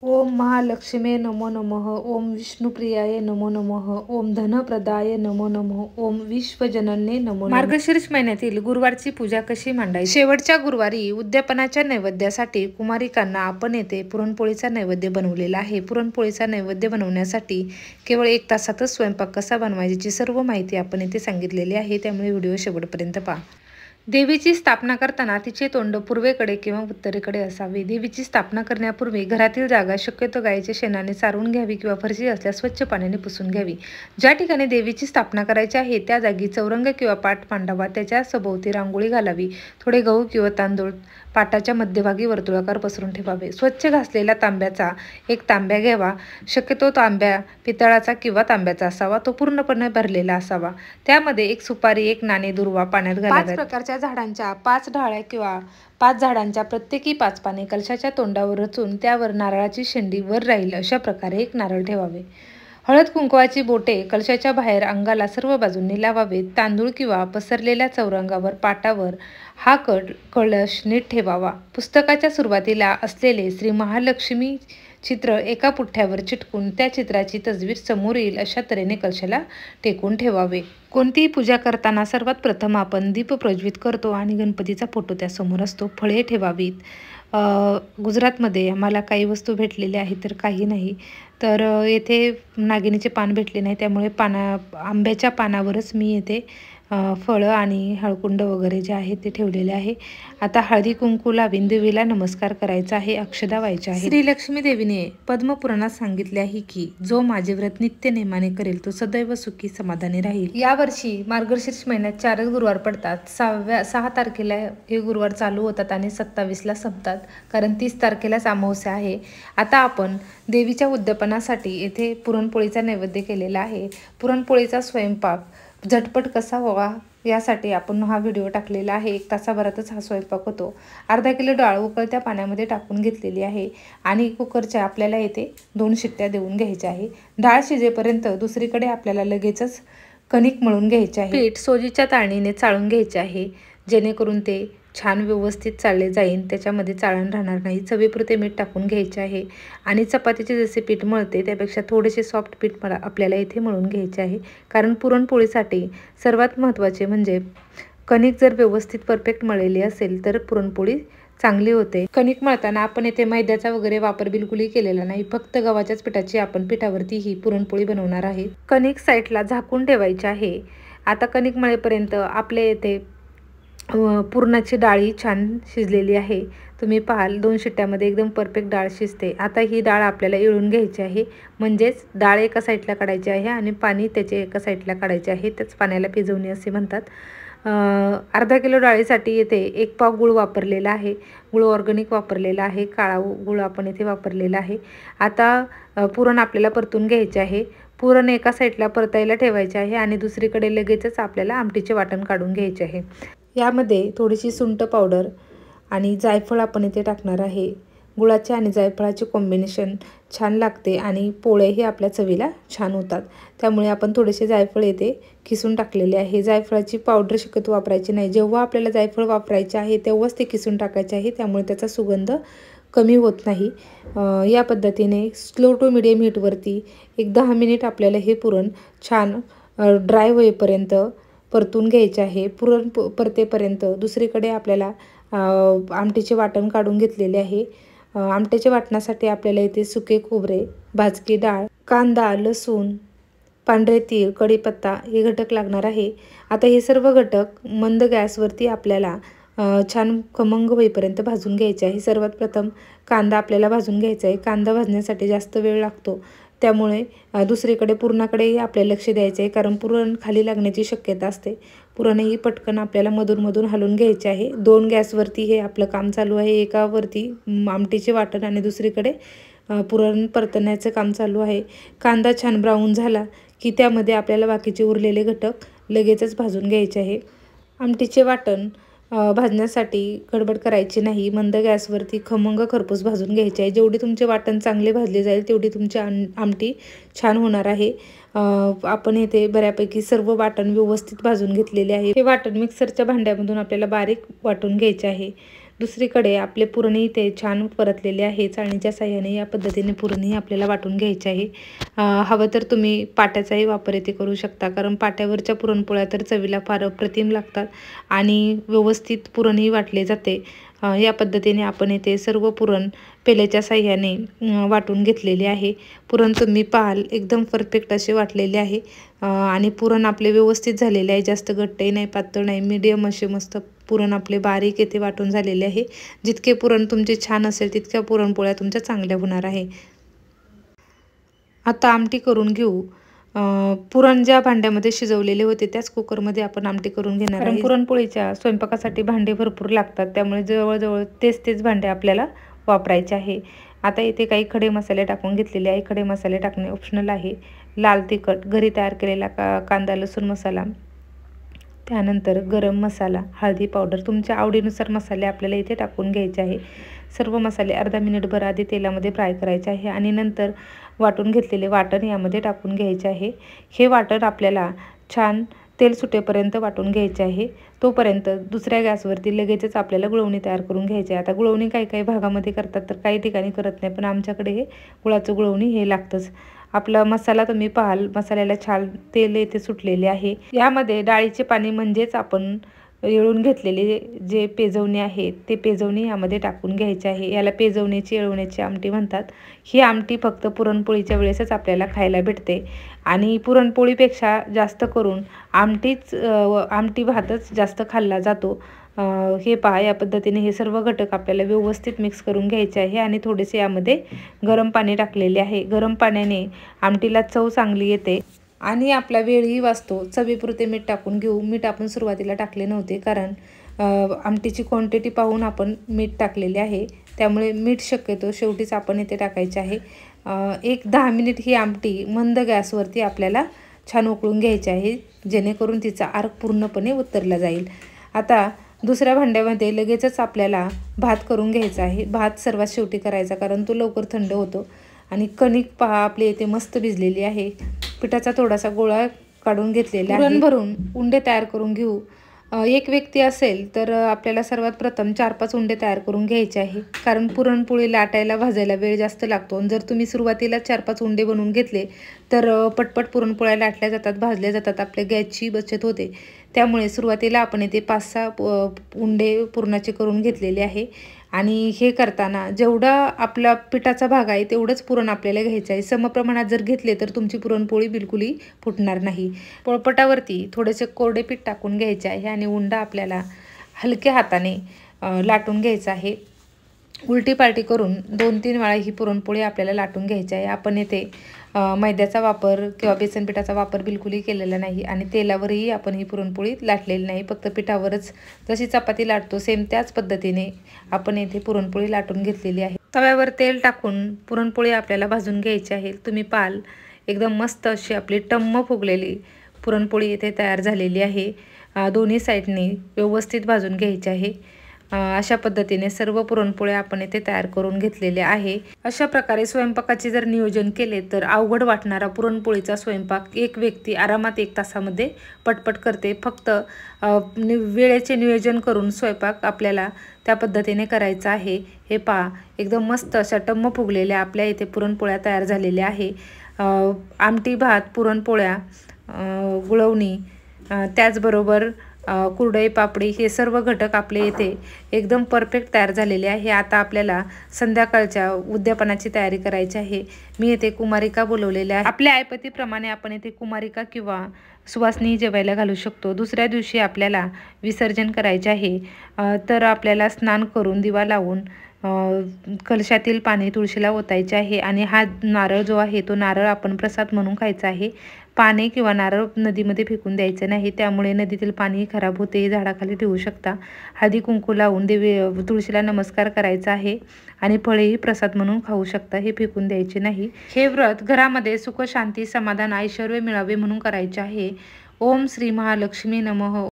ओम महालक्ष्मी नमो नमः। ओम विष्णुप्रियाय नमो नमः। ओम धनप्रदाय नमो नमः। ओम विश्वजनने नमो नमः। मार्गशीर्ष महिन्यातील गुरुवारची पूजा कशी मांडायची? शेवटच्या गुरुवारी उद्यापनाच्या नैवेद्यासाठी कुमारिकांना आपण येथे पुरणपोळीचा नैवेद्य बनवलेला आहे। पुरणपोळीचा नैवेद्य बनवण्यासाठी केवळ 1 तासातच स्वयंपाक कसा बनवायची याची सर्व माहिती आपण येथे सांगितलेली आहे, त्यामुळे व्हिडिओ शेवटपर्यंत पहा। देवीची स्थापना करताना तिचे तोंड पूर्वेकडे किंवा उत्तरेकडे असावे। देवीची स्थापना करण्यापूर्वी घरातील जागा शक्यतो गायीच्या शेणाने सारवून घ्यावी किंवा फरशी असल्यास स्वच्छ पाण्याने पुसून घ्यावी। ज्या ठिकाणी देवीची स्थापना करायची आहे त्या जागी चौरंग किंवा पाट मांडावा, त्याच्या सभोवती रांगोळी घालावी। थोडे गहू किंवा तांदूळ पाटाच्या मध्यभागी वर्तुळाकार पसरून ठेवावे। स्वच्छ घासलेला तांब्याचा एक तांब्या घ्यावा। शक्यतो तांब्या पितळाचा किंवा तांब्याचा असावा, तो पूर्णपणे भरलेला असावा। त्यामध्ये 1 सुपारी, 1 नाणे दुर्वा पाण्यात घालावे। 5 प्रकारच्या झाडांच्या 5 ढाळ्या किंवा 5 झाडांच्या प्रत्येकी 5 पाने कलशाच्या तोंडावर रचून त्यावर नारळाची शेंडी वर राहील अशा प्रकारे 1 नारळ ठेवावे। हळद कुंकवाची बोटे कलशाच्या बाहेर अंगाला सर्व बाजूंनी लावावेत। तांदूळ किंवा पसरलेल्या चौरंगावर पाटावर हा कलश नीट ठेवावा। पुस्तकाच्या सुरुवातीला असलेले श्री महालक्ष्मी चित्र एका पुठ्ठ्यावर चिटकून त्या चित्राची तस्वीर समोर येईल अशा तऱ्हेने कलशाला टेकून ठेवावे। कोणतीही पूजा करताना सर्वात प्रथम आपण दीप प्रज्वलित करतो आणि गणपतीचा फोटो त्यासमोर असतो। फळे ठेवावीत। गुजरातमध्ये आम्हाला काही वस्तू भेटलेल्या आहेत तर काही नाही, तर येथे नागिनीचे पान भेटले नाही, त्यामुळे आंब्याच्या पानावरच मी येथे फळं आणि हळकुंड वगैरे जे आहे ते ठेवलेले आहे। आता हळदी कुंकू लावून देवीला नमस्कार करायचा आहे, अक्षदा व्हायच्या आहे। श्री लक्ष्मी देवीने पद्मपुराणात सांगितले आहे की जो माझे व्रत नित्य नेमाने करेल तो सदैव सुखी समाधानी राहील। यावर्षी मार्गशीर्ष महिन्यात 4 गुरुवार पडतात। 6 तारखेला हे गुरुवार चालू होतात आणि 27ला संपतात, कारण 30 तारखेलाच अमावस्या आहे। आता आपण देवीच्या उद्यापनासाठी येथे पुरणपोळीचा नैवेद्य केलेला आहे। पुरणपोळीचा स्वयंपाक झटपट कसा व्हावा यासाठी आपण हा व्हिडिओ टाकलेला आहे। 1 तासाभरातच हा स्वयंपाक होतो। अर्धा किलो डाळ उकळत्या पाण्यामध्ये टाकून घेतलेली आहे आणि कुकरच्या आपल्याला येथे 2 शिट्ट्या देऊन घ्यायच्या आहे। डाळ शिजेपर्यंत दुसरीकडे आपल्याला लगेचच कणिक मळून घ्यायचे आहे। पीठ सोजीच्या चाळणीने चाळून घ्यायचे आहे, जेणेकरून ते छान व्यवस्थित चाळले जाईल, त्याच्यामध्ये चाळण राहणार नाही। चवीपुरते मीठ टाकून घ्यायचे आहे आणि चपातीचे जसे पीठ मळते त्यापेक्षा थोडेसे सॉफ्ट पीठ आपल्याला इथे मळून घ्यायचे आहे, कारण पुरणपोळीसाठी सर्वात महत्त्वाचे म्हणजे कणिक जर व्यवस्थित परफेक्ट मळलेली असेल तर पुरणपोळी चांगली होते। कणिक मळताना आपण येथे मैद्याचा वगैरे वापर बिलकुलही केलेला नाही, फक्त गव्हाच्याच पिठाची आपण पिठावरती ही पुरणपोळी बनवणार आहे। कणिक साईडला झाकून ठेवायची आहे। आता कणिक मळेपर्यंत आपल्या येथे पुरणाची डाळी छान शिजलेली आहे। तुम्ही पाहाल 2 शिट्ट्यामध्ये एकदम परफेक्ट डाळ शिजते। आता ही डाळ आपल्याला येळून घ्यायची आहे, म्हणजेच डाळ एका साईडला काढायची आहे आणि पाणी त्याचे एका साईडला काढायचे आहे, त्याच पाण्याला भिजवणे असे म्हणतात। अर्धा किलो डाळीसाठी येथे 1 पाव गूळ वापरलेला आहे। गूळ ऑर्गॅनिक वापरलेला आहे, काळा गूळ आपण येथे वापरलेला आहे। आता पुरण आपल्याला परतून घ्यायचे आहे। पुरण एका साईडला परतायला ठेवायचे आहे आणि दुसरीकडे लगेचच आपल्याला आमटीचे वाटण काढून घ्यायचे आहे। यामध्ये थोडीशी सुंठ पावडर आणि जायफळ आपण इथे टाकणार आहे। गुळाचे आणि जायफळाचे कॉम्बिनेशन छान लागते आणि पोळेही आपल्या चवीला छान होतात, त्यामुळे आपण थोडेसे जायफळ येथे किसून टाकलेले आहे। जायफळाची पावडर शक्यतो वापरायची नाही, जेव्हा आपल्याला जायफळ वापरायचे आहे तेव्हाच ते किसून टाकायचे आहे, त्यामुळे त्याचा सुगंध कमी होत नाही। या पद्धतीने स्लो टू मिडियम हीटवरती 10 मिनिट आपल्याला हे पुरण छान ड्राय होईपर्यंत परतून घ्यायचे आहे। पुरण परतेपर्यंत दुसरीकडे आपल्याला आमटीचे वाटण काढून घेतलेले आहे। आमटीच्या वाटणासाठी आपल्याला इथे सुके खोबरे, भाजकी डाळ, कांदा, लसूण, पांढरे तीळ, कढीपत्ता हे घटक लागणार आहे। आता हे सर्व घटक मंद गॅसवरती आपल्याला छान खमंग होईपर्यंत भाजून घ्यायचे आहे। सर्वात प्रथम कांदा आपल्याला भाजून घ्यायचा आहे। कांदा भाजण्यासाठी जास्त वेळ लागतो, त्यामुळे दुसरीकडे पुरणाकडेही आपल्याला लक्ष द्यायचे आहे, कारण पुरण खाली लागण्याची शक्यता असते। पुरणही पटकन आपल्याला मधून हलवून घ्यायचे आहे। 2 गॅसवरती हे आपलं काम चालू आहे, एकावरती आमटीचे वाटण आणि दुसरीकडे पुरण परतण्याचं काम चालू आहे। कांदा छान ब्राऊन झाला की त्यामध्ये आपल्याला बाकीचे उरलेले घटक लगेचच भाजून घ्यायचे आहे। आमटीचे वाटण भाजण्यासाठी गडबड करायची नाही, मंद गॅसवरती खमंग खरपूस भाजून घ्यायचे आहे। जेवढी तुमचे वाटण चांगले भाजले जाईल तेवढी तुमची आमटी छान होणार आहे। आपण इथे बऱ्यापैकी सर्व वाटण व्यवस्थित भाजून घेतलेले आहे। हे वाटण मिक्सरच्या भांड्यामधून आपल्याला बारीक वाटून घ्यायचे आहे। दुसरीकडे आपले पुरणही ते छान परतलेले आहे. चाळणीच्या साह्याने या पद्धतीने पुरणही आपल्याला वाटून घ्यायचे आहे. हवं तर तुम्ही पाट्याचाही वापर इथे करू शकता, कारण पाट्यावरच्या पुरणपोळ्या तर चवीला फार अप्रतिम लागतात आणि व्यवस्थित पुरणही वाटले जाते. या पद्धतीने आपण इथे सर्व पुरण पेल्याच्या साह्याने वाटून घेतलेले आहे. पुरण तुम्ही पाहाल एकदम परफेक्ट असे वाटलेले आहे आणि पुरण आपले व्यवस्थित झालेले आहे. जास्त घट्टही नाही, पातळ नाही, मीडियम असे मस्त पुरण आपले बारीक येथे वाटून झालेले आहे. जितके पुरण तुमचे छान असेल तितक्या पुरणपोळ्या तुमच्या चांगल्या होणार आहे. आता आमटी करून घेऊ. पुरण ज्या भांड्यामध्ये शिजवलेले होते त्याच कुकरमध्ये आपण आमटी करून घेणार आहे. पुरणपोळीच्या स्वयंपाकासाठी भांडे भरपूर लागतात, त्यामुळे जवळजवळ तेच भांडे आपल्याला वापरायचे आहे. आता इथे काही खडे मसाले टाकून घेतलेले आहे. खडे मसाले टाकणे ऑप्शनल आहे. लाल तिखट, घरी तयार केलेला कांदा लसूण मसाला, त्यानंतर गरम मसाला, हळदी पावडर, तुमच्या आवडीनुसार मसाले आपल्याला इथे टाकून घ्यायचे आहे. सर्व मसाले अर्धा मिनिटभर आधी तेलामध्ये फ्राय करायचे आहे आणि नंतर वाटून घेतलेले वाटण यामध्ये टाकून घ्यायचे आहे. हे वाटण आपल्याला छान तेल सुटेपर्यंत वाटून घ्यायचे आहे. तोपर्यंत दुसऱ्या गॅसवरती लगेचच आपल्याला गुळवणी तयार करून घ्यायची आहे. आता गुळवणी काही भागामध्ये करतात तर काही ठिकाणी करत नाही, पण आमच्याकडे हे गुळाचं गुळवणी हे लागतंच. आपला मसाला तुम्ही पाहाल, मसाल्याला छान तेल येथे सुटलेले आहे. यामध्ये डाळीचे पाणी म्हणजेच आपण येळून घेतलेले जे पेजवणे आहे ते पेजवणे यामध्ये टाकून घ्यायचे आहे. याला पेजवण्याची येळवण्याची आमटी म्हणतात. ही आमटी फक्त पुरणपोळीच्या वेळेसच आपल्याला खायला भेटते आणि पुरणपोळीपेक्षा जास्त करून आमटी भातच जास्त खाल्ला जातो. हे पहा, या पद्धतीने हे सर्व घटक आपल्याला व्यवस्थित मिक्स करून घ्यायचे आहे आणि थोडेसे यामध्ये गरम पाणी टाकलेले आहे. गरम पाण्याने आमटीला चव चांगली येते आणि आपला वेळही वाचतो. चवीपुरते मीठ टाकून घेऊ. मीठ आपण सुरुवातीला टाकले नव्हते, कारण आमटीची क्वांटिटी पाहून आपण मीठ टाकलेले आहे, त्यामुळे मीठ शक्यतो शेवटीच आपण इथे टाकायचे आहे. 1-10 मिनिट ही आमटी मंद गॅसवरती आपल्याला छान उकळून घ्यायची आहे, जेणेकरून तिचा अर्क पूर्णपणे उतरला जाईल. आता दुसऱ्या भांड्यामध्ये लगेचच आपल्याला भात करून घ्यायचा आहे. भात सर्वात शेवटी करायचा, कारण तो लवकर थंड होतो. आणि कणिक पहा आपली इथे मस्त भिजलेली आहे. पिठाचा थोडासा गोळा काढून घेतलेला आहे. पुरण भरून उंडे तयार करून घेऊ. एक व्यक्ती असेल तर आपल्याला सर्वात प्रथम 4-5 उंडे तयार करून घ्यायचे आहे, कारण पुरणपोळी लाटायला भाजायला वेळ जास्त लागतो. जर तुम्ही सुरुवातीला 4-5 उंडे बनवून घेतले तर पटपट पुरणपोळ्या लाटल्या जातात, भाजल्या जातात, आपल्या गॅसची बचत होते. त्यामुळे सुरुवातीला आपण इथे 5-6 उंडे पुरणाचे करून घेतलेले आहे आणि हे करताना जेवढा आपला पिठाचा भाग आहे तेवढंच पुरण आपल्याला घ्यायचं आहे. समप्रमाणात जर घेतले तर तुमची पुरणपोळी बिलकुलही फुटणार नाही. पोळपटावरती थोडेसे कोरडे पीठ टाकून घ्यायचे आहे आणि उंडा आपल्याला हलक्या हाताने लाटून घ्यायचा आहे. उलटी पालटी करून 2-3 वेळा ही पुरणपोळी आपल्याला लाटून घ्यायची आहे. आपण येथे मैद्याचा वापर किंवा बेसन पिठाचा वापर बिलकुलही केलेला नाही आणि तेलावरही आपण ही पुरणपोळी लाटलेली नाही. फक्त पिठावरच जशी चपाती लाटतो सेम त्याच पद्धतीने आपण येथे पुरणपोळी लाटून घेतलेली आहे. तव्यावर तेल टाकून पुरणपोळी आपल्याला भाजून घ्यायची आहे. तुम्ही पाहाल एकदम मस्त अशी आपली टम्म फुगलेली पुरणपोळी येथे तयार झालेली आहे. दोन्ही साईडनी व्यवस्थित भाजून घ्यायची आहे. अशा पद्धतीने सर्व पुरणपोळ्या आपण इथे तयार करून घेतलेल्या आहे. अशा प्रकारे स्वयंपाकाचे जर नियोजन केले तर अवघड वाटणारा पुरणपोळीचा स्वयंपाक एक व्यक्ती आरामात 1 तासामध्ये पटपट करते. फक्त वेळेचे नियोजन करून स्वयंपाक आपल्याला त्या पद्धतीने करायचा आहे. हे पहा, एकदम मस्त अशा टम्म फुगलेल्या आपल्या इथे पुरणपोळ्या तयार झालेल्या आहे. आमटी भात, पुरणपोळ्या, गुळवणी, त्याचबरोबर कुरडई पापडी हे सर्व घटक आपले इथे एकदम परफेक्ट तयार झालेले आहे. आता आपल्याला संध्याकाळच्या उद्यापनाची तयारी करायची आहे. मी इथे कुमारिका बोलवलेल्या आहे. आपल्या ऐपतीप्रमाणे आपण इथे कुमारिका किंवा सुवासिनी जेवायला घालू शकतो. दुसऱ्या दिवशी आपल्याला विसर्जन करायचे आहे, तर आपल्याला स्नान करून दिवा लावून कलशातील पाणी तुळशीला ओतायचे आहे आणि हा नारळ जो आहे तो नारळ आपण प्रसाद म्हणून खायचा आहे. पाणी किंवा नारळ नदीमध्ये फेकून द्यायचं नाही, त्यामुळे नदीतील पाणी खराब होते. हे झाडाखाली ठेवू शकता. हळदी कुंकू लावून तुळशीला नमस्कार करायचा आहे आणि फळेही प्रसाद म्हणून खाऊ शकता. हे फेकून द्यायचे नाही. हे व्रत घरामध्ये सुख शांती समाधान ऐश्वर्य मिळावे म्हणून करायचे आहे. ओम श्री महालक्ष्मी नमः.